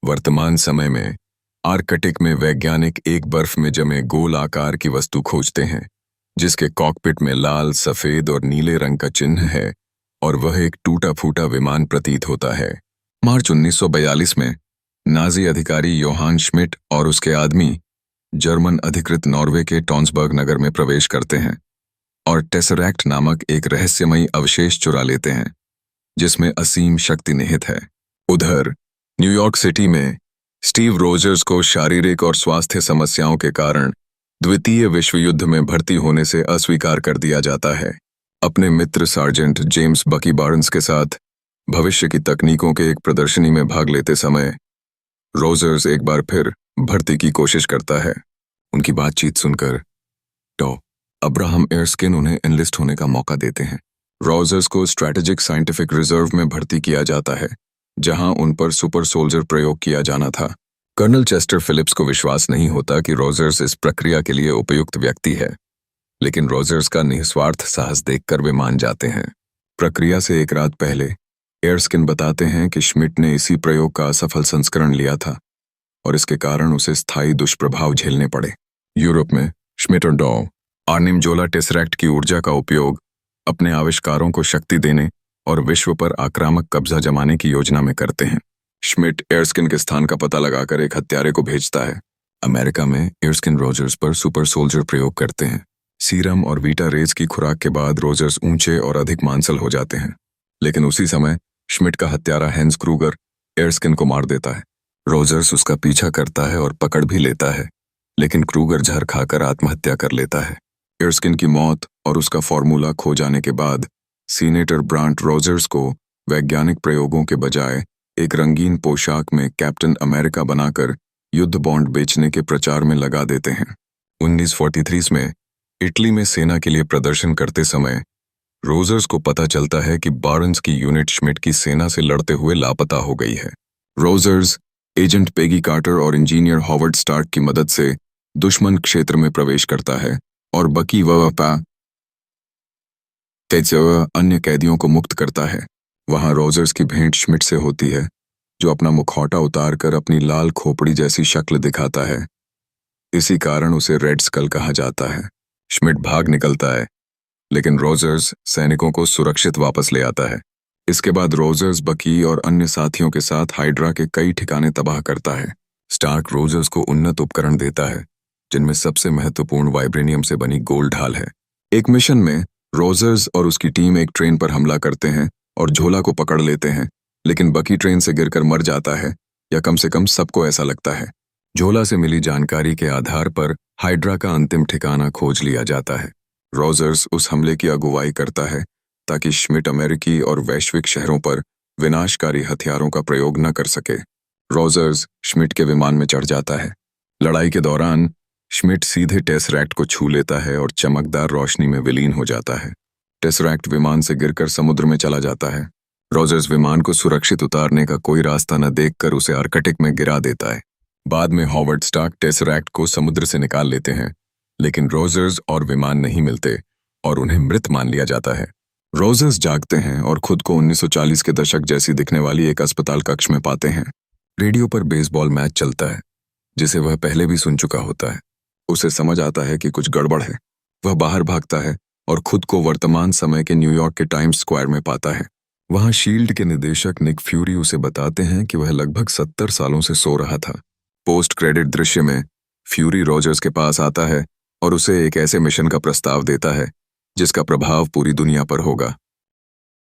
वर्तमान समय में आर्कटिक में वैज्ञानिक एक बर्फ में जमे गोल आकार की वस्तु खोजते हैं जिसके कॉकपिट में लाल, सफेद और नीले रंग का चिन्ह है और वह एक टूटा फूटा विमान प्रतीत होता है। मार्च 1942 में नाजी अधिकारी योहान श्मिट और उसके आदमी जर्मन अधिकृत नॉर्वे के टॉन्सबर्ग नगर में प्रवेश करते हैं और टेसरैक्ट नामक एक रहस्यमयी अवशेष चुरा लेते हैं जिसमें असीम शक्ति निहित है। उधर न्यूयॉर्क सिटी में स्टीव रोजर्स को शारीरिक और स्वास्थ्य समस्याओं के कारण द्वितीय विश्व युद्ध में भर्ती होने से अस्वीकार कर दिया जाता है। अपने मित्र सार्जेंट जेम्स बकी बार्न्स के साथ भविष्य की तकनीकों के एक प्रदर्शनी में भाग लेते समय रोजर्स एक बार फिर भर्ती की कोशिश करता है। उनकी बातचीत सुनकर अब्राहम एर्स्किन उन्हें एनलिस्ट होने का मौका देते हैं। रोजर्स को स्ट्रैटेजिक साइंटिफिक रिजर्व में भर्ती किया जाता है जहां उन पर सुपर सोल्जर प्रयोग किया जाना था। कर्नल चेस्टर फिलिप्स को विश्वास नहीं होता कि रोजर्स इस प्रक्रिया के लिए उपयुक्त व्यक्ति है, लेकिन रोजर्स का निस्वार्थ साहस देखकर वे मान जाते हैं। प्रक्रिया से एक रात पहले एर्स्किन बताते हैं कि श्मिट ने इसी प्रयोग का असफल संस्करण लिया था और इसके कारण उसे स्थायी दुष्प्रभाव झेलने पड़े। यूरोप में श्मिट और डॉ आर्निमजोला टेसरैक्ट की ऊर्जा का उपयोग अपने आविष्कारों को शक्ति देने और विश्व पर आक्रामक कब्जा जमाने की योजना में करते हैं। श्मिट एर्स्किन के स्थान का पता लगाकर एक हत्यारे को भेजता है। अमेरिका में एर्स्किन रोजर्स पर सुपर सोल्जर प्रयोग करते हैं। सीरम और वीटा रेज की खुराक के बाद रोजर्स ऊंचे और अधिक मांसल हो जाते हैं, लेकिन उसी समय श्मिट का हत्यारा हैंस क्रूगर एर्स्किन को मार देता है। रोजर्स उसका पीछा करता है और पकड़ भी लेता है, लेकिन क्रूगर जहर खाकर आत्महत्या कर लेता है। एर्स्किन की मौत और उसका फॉर्मूला खो जाने के बाद सीनेटर ब्रांट रोजर्स को वैज्ञानिक प्रयोगों के बजाय एक रंगीन पोशाक में कैप्टन अमेरिका बनाकर युद्ध बॉन्ड बेचने के प्रचार में लगा देते हैं। 1943 में इटली में सेना के लिए प्रदर्शन करते समय रोजर्स को पता चलता है कि बार्न्स की यूनिट श्मिट की सेना से लड़ते हुए लापता हो गई है। रोजर्स एजेंट पेगी कार्टर और इंजीनियर हॉवर्ड स्टार्क की मदद से दुश्मन क्षेत्र में प्रवेश करता है और बकी व अन्य कैदियों को मुक्त करता है। वहां रोजर्स की भेंट श्मिट से होती है, जो अपना मुखौटा उतार कर अपनी लाल खोपड़ी जैसी शक्ल दिखाता है। इसी कारण उसे रेड स्कल कहा जाता है। श्मिट भाग निकलता है, लेकिन रोजर्स सैनिकों को सुरक्षित वापस ले आता है। इसके बाद रोजर्स बकी और अन्य साथियों के साथ हाइड्रा के कई ठिकाने तबाह करता है। स्टार्क रोजर्स को उन्नत उपकरण देता है, जिनमें सबसे महत्वपूर्ण वाइब्रेनियम से बनी गोल ढाल है। एक मिशन में रोजर्स और उसकी टीम एक ट्रेन पर हमला करते हैं और झोला को पकड़ लेते हैं, लेकिन बकी ट्रेन से गिरकर मर जाता है, या कम से कम सबको ऐसा लगता है। झोला से मिली जानकारी के आधार पर हाइड्रा का अंतिम ठिकाना खोज लिया जाता है। रोजर्स उस हमले की अगुवाई करता है ताकि श्मिट अमेरिकी और वैश्विक शहरों पर विनाशकारी हथियारों का प्रयोग न कर सके। रोजर्स श्मिट के विमान में चढ़ जाता है। लड़ाई के दौरान श्मिट सीधे टेसरैक्ट को छू लेता है और चमकदार रोशनी में विलीन हो जाता है। टेसरैक्ट विमान से गिरकर समुद्र में चला जाता है। रोजर्स विमान को सुरक्षित उतारने का कोई रास्ता न देखकर उसे आर्कटिक में गिरा देता है। बाद में हॉवर्ड स्टार्क टेसरैक्ट को समुद्र से निकाल लेते हैं, लेकिन रोजर्स और विमान नहीं मिलते और उन्हें मृत मान लिया जाता है। रोजर्स जागते हैं और खुद को 1940 के दशक जैसी दिखने वाली एक अस्पताल कक्ष में पाते हैं। रेडियो पर बेसबॉल मैच चलता है, जिसे वह पहले भी सुन चुका होता है। उसे समझ आता है कि कुछ गड़बड़ है। वह बाहर भागता है और खुद को वर्तमान समय के न्यूयॉर्क के टाइम्स स्क्वायर में पाता है। वहां शील्ड के निदेशक निक फ्यूरी उसे बताते हैं कि वह लगभग 70 सालों से सो रहा था। पोस्ट क्रेडिट दृश्य में फ्यूरी रोजर्स के पास आता है और उसे एक ऐसे मिशन का प्रस्ताव देता है जिसका प्रभाव पूरी दुनिया पर होगा।